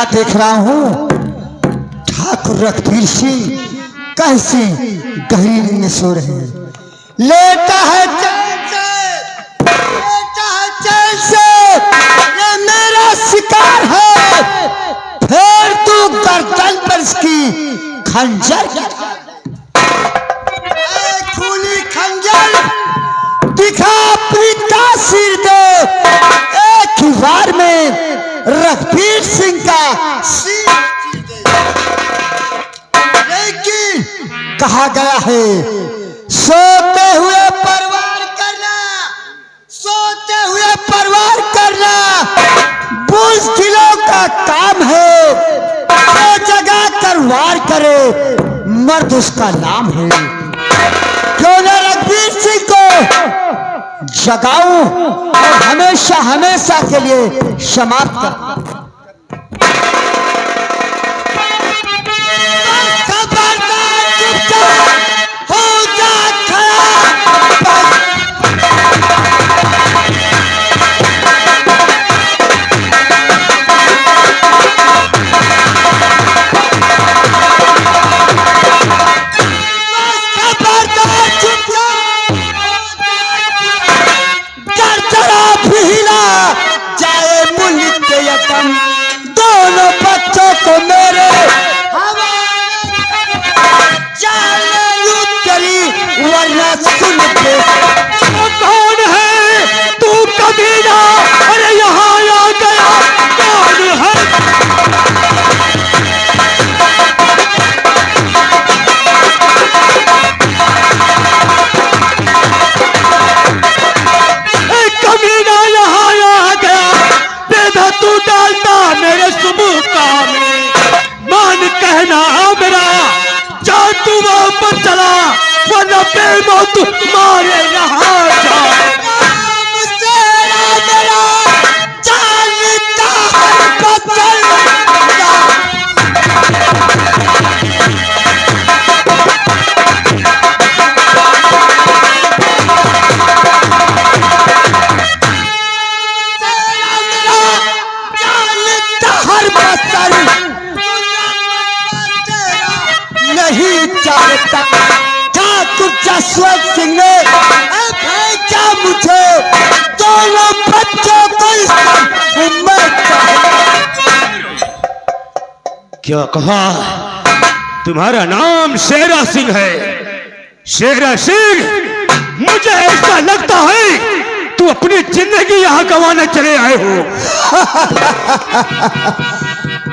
क्या देख रहा हूँ? ठाकुर रघुवीर सिंह कैसे गहरी नींद में सो रहे हैं। लेटा है चैन से, लेटा है चैन से, ये मेरा शिकार है। फिर तू गर्दन पर इसकी खंजर, खूनी खंजर दिखा, अपनी तासीर दे। एक ही बार में रघुवीर सिंह का सिर चीर दे। लेकिन कहा गया है सोते हुए परवार करना, सोते हुए परवार करना बुज़दिलों का काम है। जो जगा कर वार करे मर्द उसका नाम है। क्यों न रघुवीर सिंह को जगाऊं और हमेशा हमेशा के लिए समाप्त कर। दोनों बच्चों को मेरे वरना सुन के कौन है तू कमीना? अरे यहाँ आ गया, कौन है? कमीना यहाँ आ गया, बेधा तू डालता मेरे सुबह काम में। मान कहना मेरा, जा तू वापस चला वरना बेमौत मारे यहाँ जा। नहीं चाहता ठाकुर जसवंत सिंह ने भेजा मुझे दोनों बच्चों को क्या कहा? तुम्हारा नाम शेरा सिंह है? शेरा सिंह, मुझे ऐसा लगता है तू अपनी जिंदगी यहाँ गंवाने चले आए हो।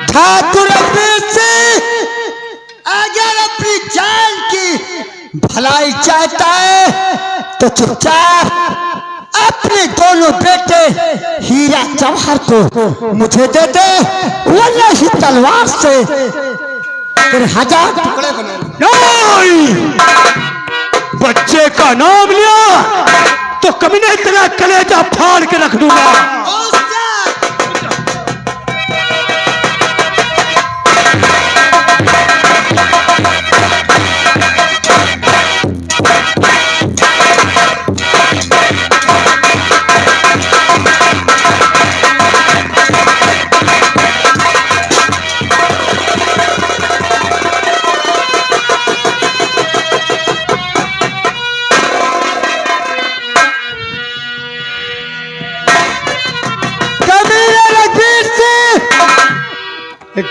ठाकुर रघुवीर सिंह अगर अपनी जान की भलाई चाहता है तो चुपचाप अपने दोनों बेटे हीरा जवाहर को मुझे दे दे, वरना ही तलवार से तेरे 1000 टुकड़े नहीं! बच्चे का नाम लिया तो कमीने तेरा कलेजा फाड़ के रख दूंगा।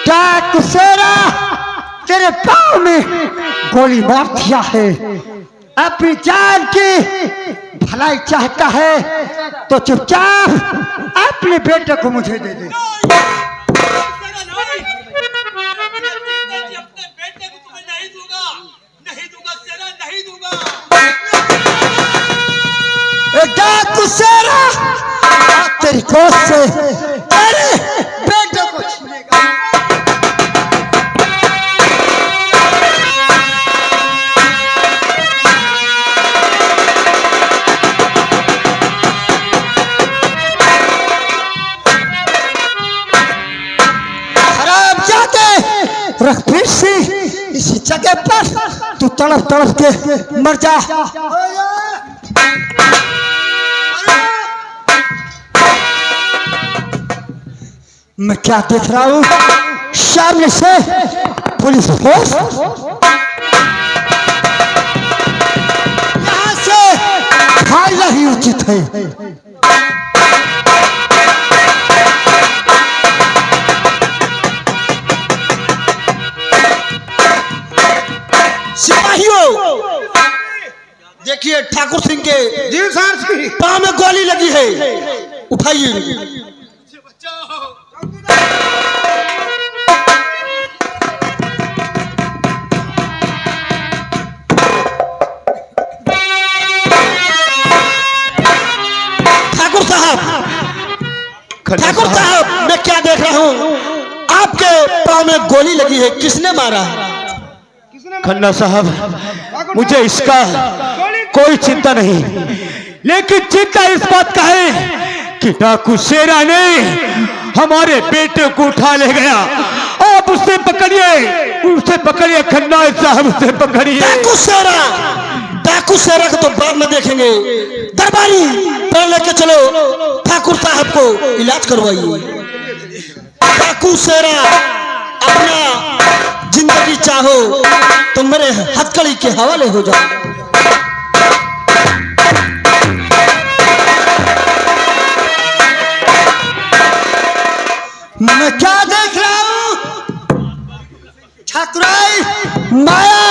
डाकू शेरा तेरे पाँव में गोली मार दिया है। अपनी जान की भलाई चाहता है तो चुपचाप अपने बेटे को मुझे दे दे। डाकू शेरा तेरी गोद से तेरे बेटे को छीनेगा। रघुवीर सिंह, इसी जगह पर तू तड़प तड़प के मर जा। मैं क्या देख रहा हूँ? सामने से पुलिस फोर्स यहाँ से भागना ही उचित है। सिपाहियों देखिए ठाकुर सिंह के जी सर पांव में गोली लगी है, उठाइए। ठाकुर साहब मैं क्या देख रहा हूँ, आपके पांव में गोली लगी है, किसने मारा? खन्ना साहब, मुझे इसका कोई चिंता नहीं, लेकिन चिंता इस बात का है कि डाकू शेरा ने हमारे बेटे को उठा ले गया। आप उसे पकड़िए खन्ना साहब, उसे पकड़िए। डाकू शेरा को तो बाद में देखेंगे, दरबारी पर लेके चलो, ठाकुर साहब को इलाज करवाइए। डाकू शेरा अपना जिंदगी चाहो तो मेरे हथकड़ी के हवाले हो जाओ। मैं क्या देख रहा हूं, ठाकुराई माया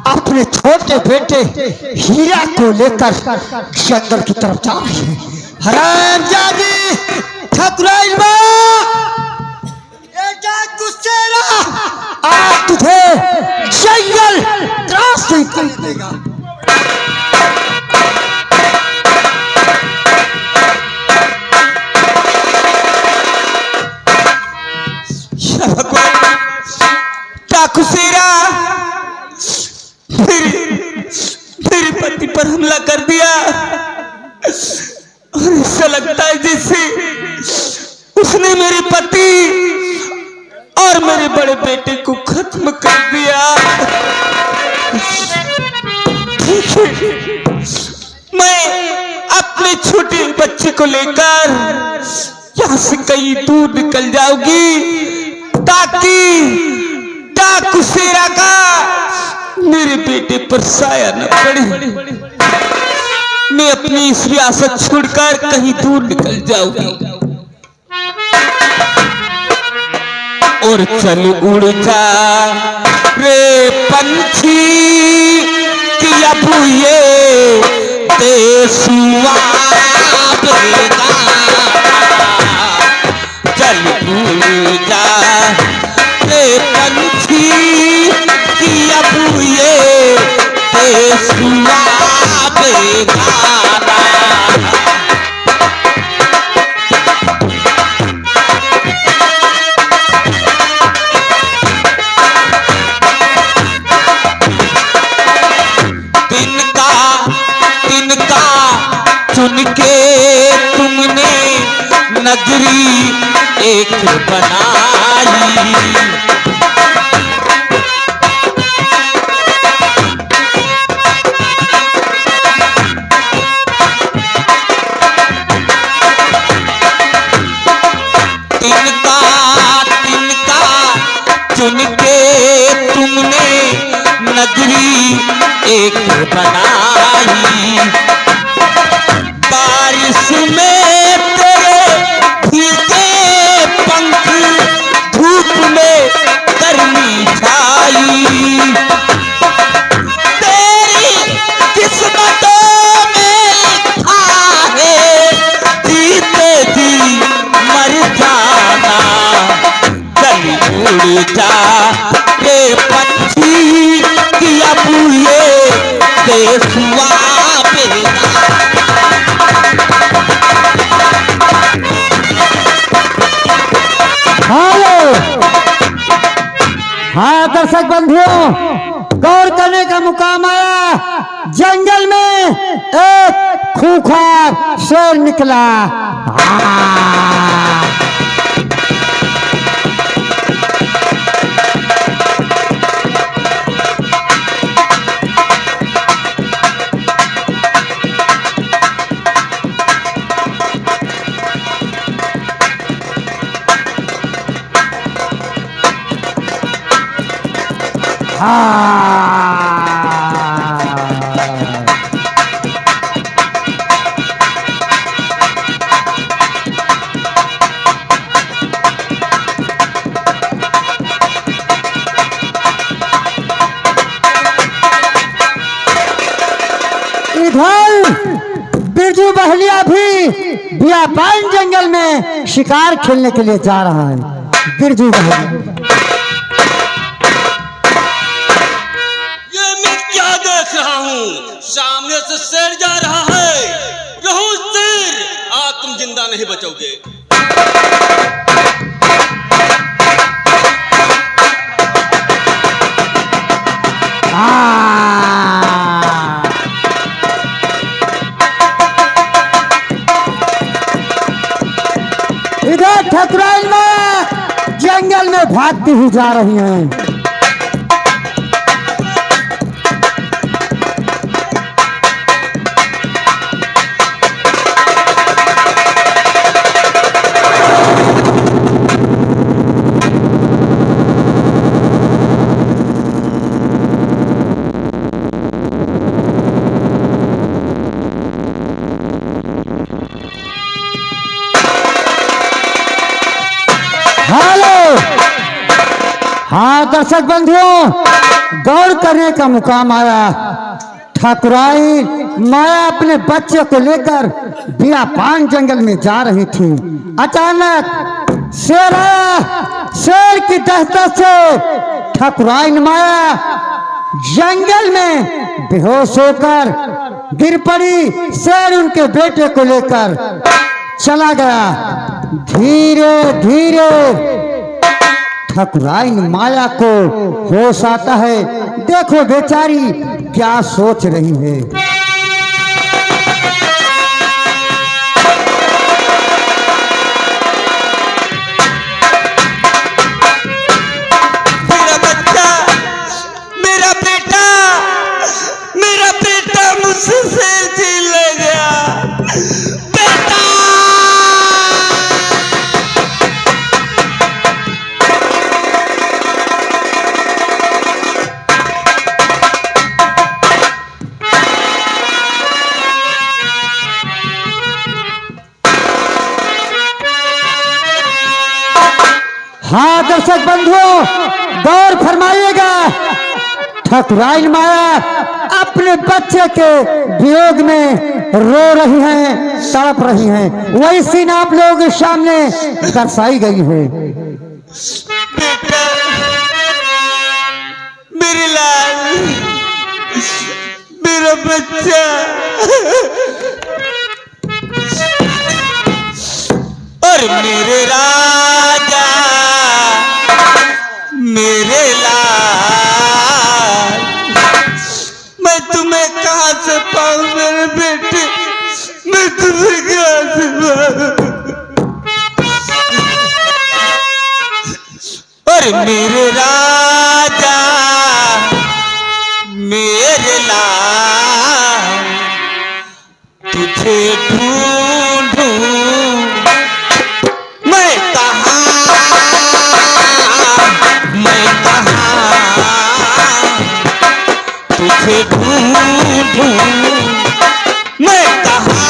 अपने छोटे बेटे हीरा को लेकर जंगल की तरफ जा रही है। हरामजादी ठाकुराई आज तुझे जंगल क्रॉस नहीं करने देगा। डाकू शेरा मेरे पति पर हमला कर दिया और ऐसा लगता है जैसे उसने मेरे पति और मेरे बड़े बेटे को खत्म कर दिया। मैं अपने छोटे बच्चे को लेकर यहाँ से कहीं दूर निकल जाऊंगी ताकि डाकू शेरा का मेरे बेटे पर साया न पड़े। मैं अपनी इस रियासत छोड़कर कहीं दूर निकल जाऊंगी और चल उड़ जा रे पंछी कि अब ये देशुआ बेगा। चल उड़ जा रे पंछी कि अब ये देशुआ बेगा। चुन के तुमने नगरी एक बनाई, तिनका चुन के तुमने नगरी एक बनाई। बारिश में तेरे भीगे पंख, धूप में गर्मी छाई। तेरी किस्मतों में लिखा है जीते जी मर जाना। चल उड़ जा रे पंछी कि अब ये देशुआ बेगा। हाँ दर्शक बंधुओं, गौर करने का मुकाम आया। जंगल में एक खूंखार शेर निकला। इधर बिरजू बहलिया भी बियाबान जंगल में शिकार खेलने के लिए जा रहा है। बिरजू बहलिया ये मैं क्या देख रहा हूँ? सामने से शेर जा रहा है। रहो शेर, आज तुम जिंदा नहीं बचोगे। इधर ठकुराइन में जंगल में भागती हुई जा रही हैं। हेलो, हाँ दर्शक बंधुओं, गौर करने का मुकाम आया। ठाकुराइन माया अपने बच्चे को लेकर बियाबान जंगल में जा रही थी। अचानक शेर आया। शेर की दहशत से ठाकुराइन माया जंगल में बेहोश होकर गिर पड़ी। शेर उनके बेटे को लेकर चला गया। धीरे धीरे ठाकुराइन माया को होश आता है। देखो बेचारी क्या सोच रही है। मेरा बच्चा, मेरा बेटा, मेरा बेटा मुझसे शेर छीन ले गया। बेटा, हाँ दर्शक बंधुओं, गौर फरमाइएगा। ठाकुराइन माया अपने बच्चे के वियोग में रो रही हैं, तड़प रही हैं। वही सीन आप लोगों के सामने दर्शाई गई है। बेटा, मेरी लाल, मेरा बच्चा, और मेरे राजा, मेरे लाल, मैं तुम्हें कहाँ से पाऊं मेरे बेटे? मैं तुम्हें कहाँ से पाऊं? और मेरे राजा, मेरे लाल, तुझे ढूंढूं मैं कहाँ, मैं कहाँ, तुझे ढूंढूं मैं कहाँ।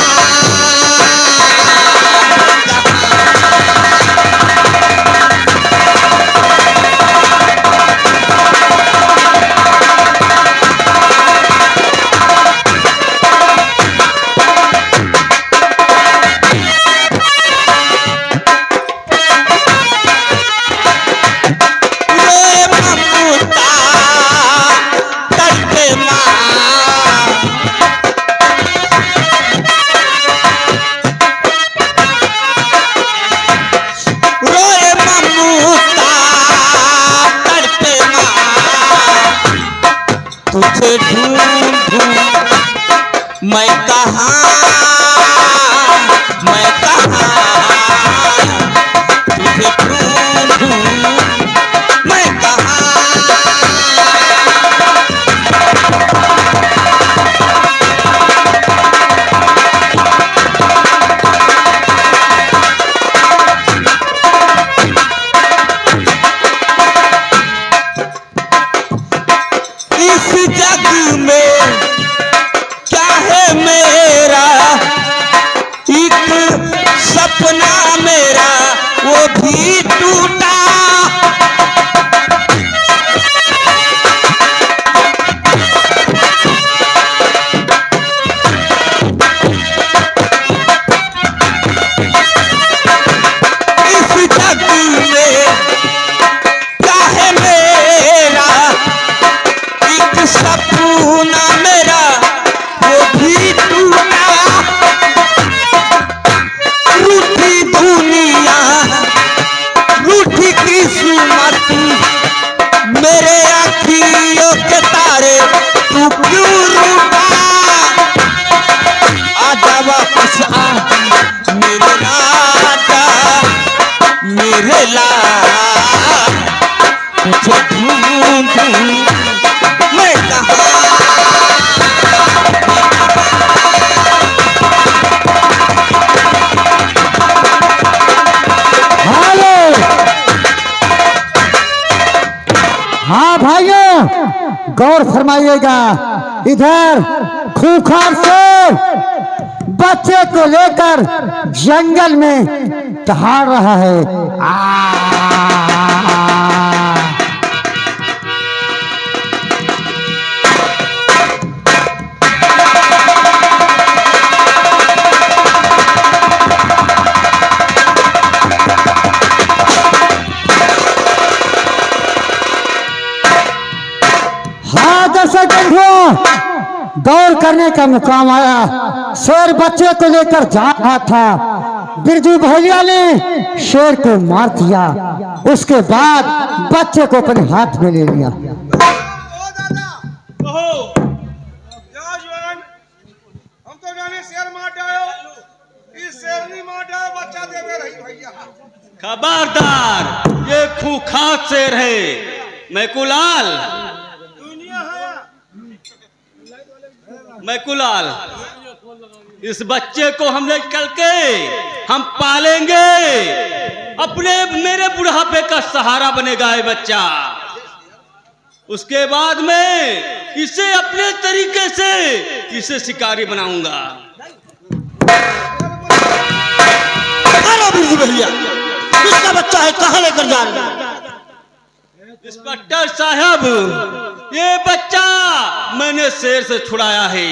तुझे ढूंढूं मैं कहाँ, मैं कहाँ, तुझे ढूंढूं मैं कहाँ। इस जग में क्या है मेरा, एक सपना मेरा वो भी टूटा। मेरे आँखियों के तारे तू क्यों रूठा, आजा वापस आ मेरे राजा मेरे लाल, तुझे ढूंढूं मैं कहाँ। हाँ भाइयों, गौर फरमाइएगा। इधर खूंखार शेर बच्चे को लेकर जंगल में दहाड़ रहा है। हाँ दर्शक बंधुओं, गौर करने का मुकाम आया। शेर बच्चे को लेकर जा रहा था, बिरजू बहेलिया ने शेर को मार दिया। उसके बाद बच्चे को अपने हाथ में ले लिया। हम तो जाने शेर मार डालो, इस शेर नहीं मार डालो, बच्चा देवे रही भैया। खबरदार, ये खूंखार शेर है। मैं कुलाल, मैं कुलाल, इस बच्चे को हम ले चल के हम पालेंगे, अपने मेरे बुढ़ापे का सहारा बनेगा ये बच्चा। उसके बाद में इसे अपने तरीके से इसे शिकारी बनाऊंगा। भैया, किसका बच्चा है, कहाँ लेकर जा रहे हैं? इंस्पेक्टर साहब, ये बच्चा मैंने शेर से छुड़ाया है।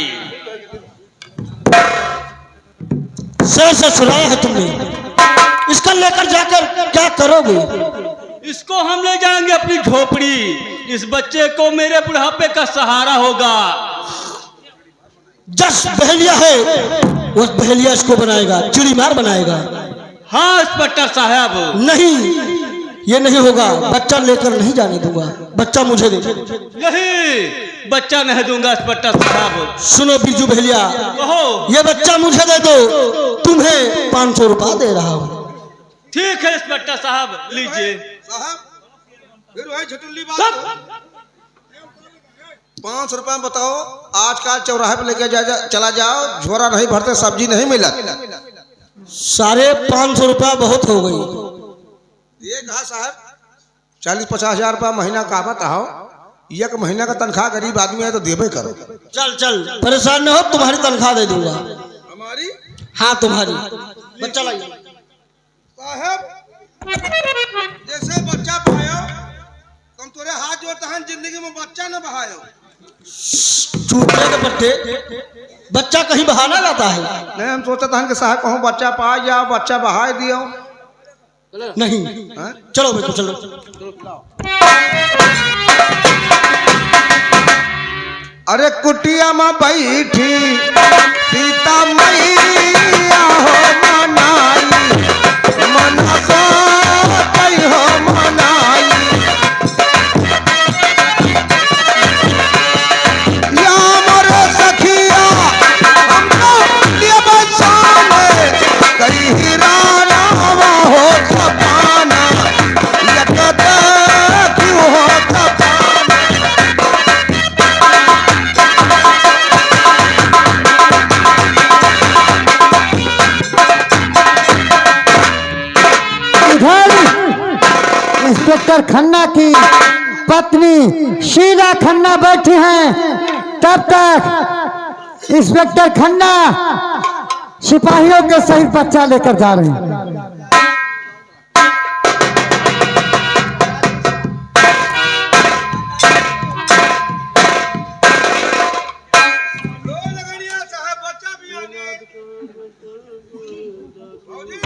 शेर से छुड़ाया है तुमने? इसको लेकर जाकर क्या करोगे? इसको हम ले जाएंगे अपनी झोपड़ी। इस बच्चे को मेरे बुढ़ापे का सहारा होगा। जस बहेलिया है, उस बहेलिया इसको बनाएगा, चिड़ी मार बनाएगा। हाँ इंस्पेक्टर साहब। नहीं, ये नहीं होगा। बच्चा लेकर नहीं जाने दूंगा। बच्चा मुझे दे। नहीं, बच्चा नहीं दूंगा इंस्पेक्टर साहब। सुनो बिरजू बहेलिया, कहो। ये बच्चा मुझे दे दो, तुम्हें 500 रुपया दे रहा हूँ। ठीक है इंस्पेक्टर साहब, लीजिए। साहब फिर वही झटुल्ली बात। 500 रुपया बताओ, आजकल चौराहे पे लेके चला जाओ, झोरा नहीं भरते, सब्जी नहीं मिला। 550 रुपया बहुत हो गई। ये कहा साहब 40-50 हजार रुपया महीना का बताओ। एक महीना का तनख्वाह गरीब आदमी है तो देवे करो। चल चल, परेशान न हो, तुम्हारी तनख्वाह दे दूंगा। हमारी? हाँ तुम्हारी। बच्चा लाइए साहब। जैसे बच्चा पायो, तुम तोरे हाथ जोड़ता है, जिंदगी में बच्चा न बहायो। चूटने के पट्टे बच्चा कहीं बहाना लाता है। नहीं, हम सोचते हैं कि साहब कहूँ बच्चा पा जाओ, बच्चा बहा दियो। नहीं, चलो बेटो चलो। अरे कुटिया में बैठी सीता मैया हो मनाई, मनसा कई हो मनाई। या मोरे सखिया हमको लिए बचाने, कई हीराना हो छपाना, यकदा क्यों हो छपाना। इंस्पेक्टर खन्ना की पत्नी शीला खन्ना बैठी हैं, तब तक इंस्पेक्टर खन्ना सिपाहियों के सहित बच्चा लेकर जा रहे हैं। लो लगड़िया साहब, बच्चा भी आने। फौजी।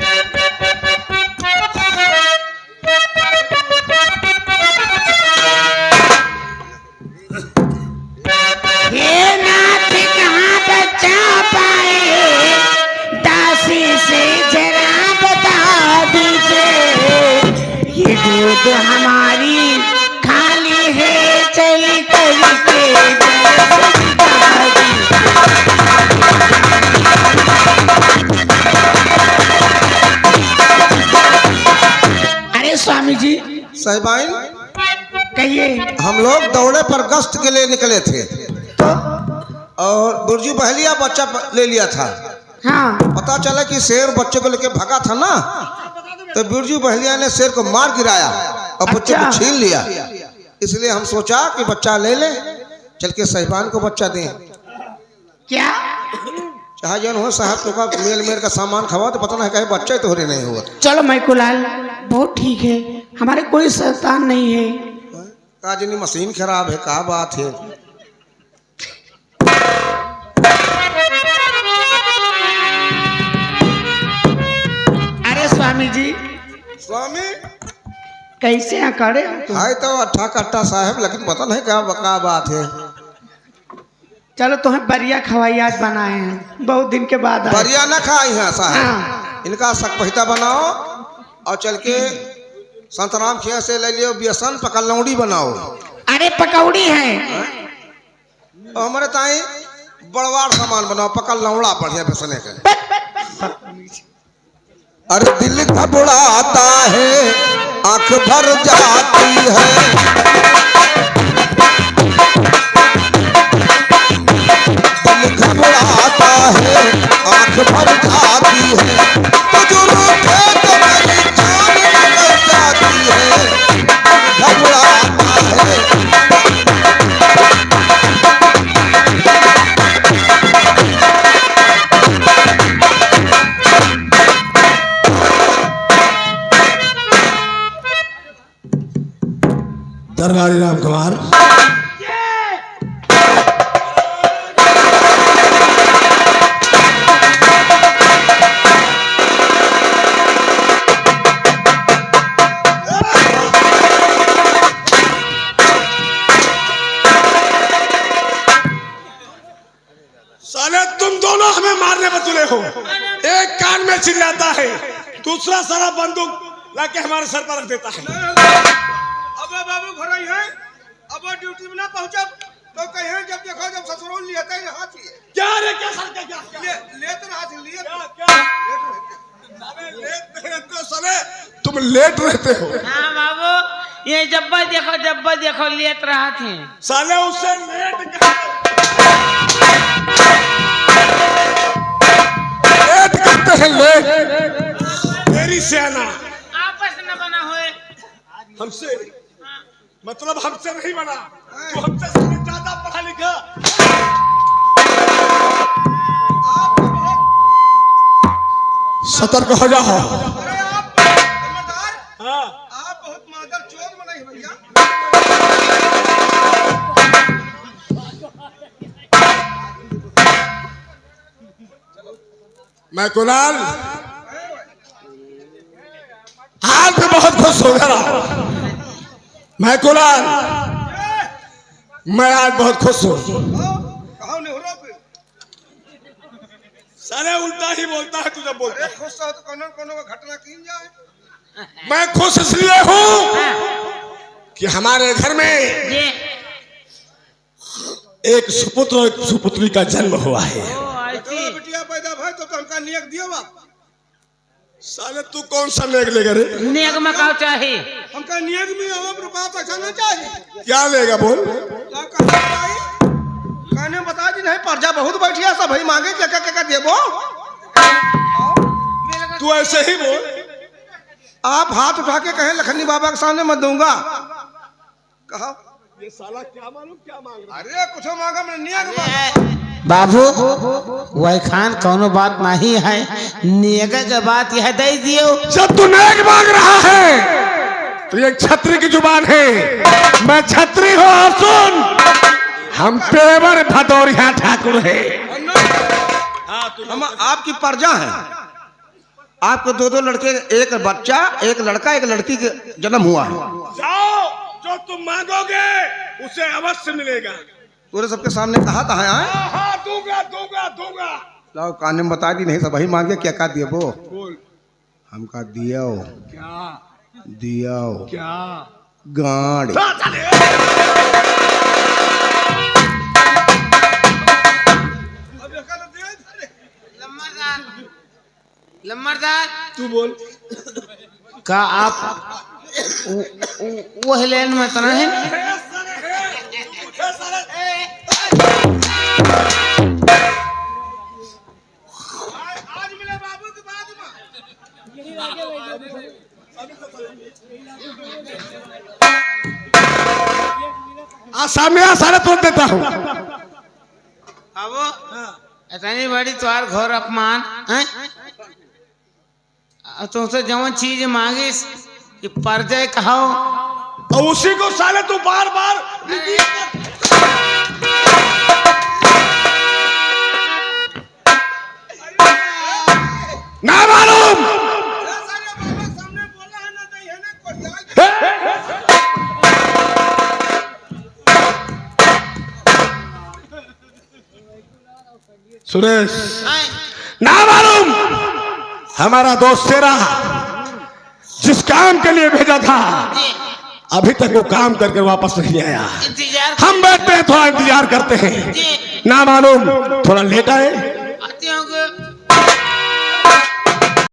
ये नाथ कहाँ बचा पाए, दासी से जरा बता दीजिए। ये दूध हमारी खाली है, चल करके अरे स्वामी जी साहिबाइन, कहिए। हम लोग दौड़े पर गश्त के लिए निकले थे और बुर्जी बहलिया बच्चा ले लिया था। हाँ, पता चला कि शेर बच्चे को लेके भागा था ना, तो बिरजू बहलिया ने शेर को मार गिराया और बच्चे को अच्छा। छीन लिया। इसलिए हम सोचा कि बच्चा ले ले, चल के साहिबान को बच्चा दें। क्या चाहे जन हो साहब, तो का मेल मेल का सामान खवा तो पता नहीं कहे बच्चा ही तो हो रहे नहीं हुआ। चलो मैकुलाल, बहुत ठीक है, हमारे कोई शैतान नहीं है। का जनी मशीन खराब है, का बात है। अरे स्वामी जी, स्वामी कैसे हैं करे? हाय तो अट्ठा कट्टा साहब, लेकिन पता नहीं क्या बात है। चलो तुम्हें बरिया खवाई आज बनाए हैं, बहुत दिन के बाद आए। बढ़िया न खाई है साहब, हाँ। इनका सकपहिता बनाओ और चल के संतराम खिया से ले लियो बेसन, पकलौड़ी बनाओ। अरे पकौड़ी है। और हमारे ताई बड़वाड़ सामान बनाओ, पकलौड़ा बढ़िया बेसने के। अरे दिल घबराता है, आंख भर जाती है। दिल घबराता है, आंख भर जाती है। तो जो रूठे तो मेरी जान निकल जाती है। घबराता है। दरबारी राम कुमार, साले तुम दोनों हमें मारने पर तुले हो। एक कान में चिल्लाता है, दूसरा सारा बंदूक लाके हमारे सर पर रख देता है। अब बाबू घर आई है, अब ड्यूटी में ना पहुंचा तो कहीं जब देखो जब ससुराल लिया था हाथ ही क्या रे, क्या सर, क्या ले तो हाथ लिए साले तुम लेट रहते हो। हाँ बाबू, ये जब देखो लेट रहा थे। साले उससे लेट करते हैं, लेट मेरी सेना आपस न बना हुए। हमसे मतलब हमसे नहीं बना, तो हमसे ज्यादा पढ़ा लिखा। सतर्क हो जाओ। अरे आप खबरदार, हाँ, आप बहुत मादर चोर बनाई भैया। मैं कुणाल आज भी बहुत खुश हो गया। मैं कुणाल, मैं आज बहुत खुश हूँ। कहो नहीं हो रहा फिर। साले उल्टा ही बोलता है तू जब बोलता अरे खुश हो तो कोनो कोनो का घटना की जाए। है। मैं खुश इसलिए हूँ कि हमारे घर में ये एक सुपुत्र और एक सुपुत्री का जन्म हुआ है। तो बिटिया पैदा भाई तो हमका नियत दियो बाप। साले तू कौन सा नेक लेगा रे? नेक मकाओ चाहे। हमका नियत में अब रुपया पैसा नहीं चाहिए। क्या लेगा बोल? क्या कहना चाहिए? कहने बता दी नहीं, पर्जा बहुत बैठिया सब भाई मांगे क्या देबो। तू ऐसे ही बोल। आप हाथ उठा के कहें लखनी बाबा के सामने मत दूंगा। कहा ये साला क्या मालूम क्या मांग रहा अरे कुछ मांगा मैंने निया के मांगा। बाबू वही खान कोनो बात नहीं है, नेगा के बात यह दे दियो। जब तू नेक मांग रहा है तो ये छत्री की जुबान है। मैं छत्री हूँ और सुन, हम पेवर भदौरिया ठाकुर है। हम आपकी प्रजा हैं। आपको दो दो लड़के, एक बच्चा, एक लड़का, एक लड़की के जन्म हुआ है। जाओ, जो तुम मांगोगे उसे अवश्य मिलेगा। पूरे सबके सामने कहा है हाँ, दूंगा दूंगा दूंगा। लाओ काने में बता दी नहीं, सब वही मांगे। क्या कहा दिए वो? बोल हम कहा दियो क्या दियो क्या गाड़ी। लम्बरदार तू बोल। का आप वो लेन में तो नहीं? आज मिले बाबू के बाद आसामी सारा तोड़ देता हूँ। अब इतनी बड़ी तुम्हार घोर अपमान हैं? तुमसे जवन चीज मांगिस कि परजय कहो और उसी को साले तू बार बार ना मालूम। सुरेश ना मालूम, हमारा दोस्त तेरा जिस काम के लिए भेजा था अभी तक वो काम करके वापस नहीं आया। इंतजार हम बैठते हैं, थोड़ा इंतजार करते हैं। ना मालूम थोड़ा लेट आए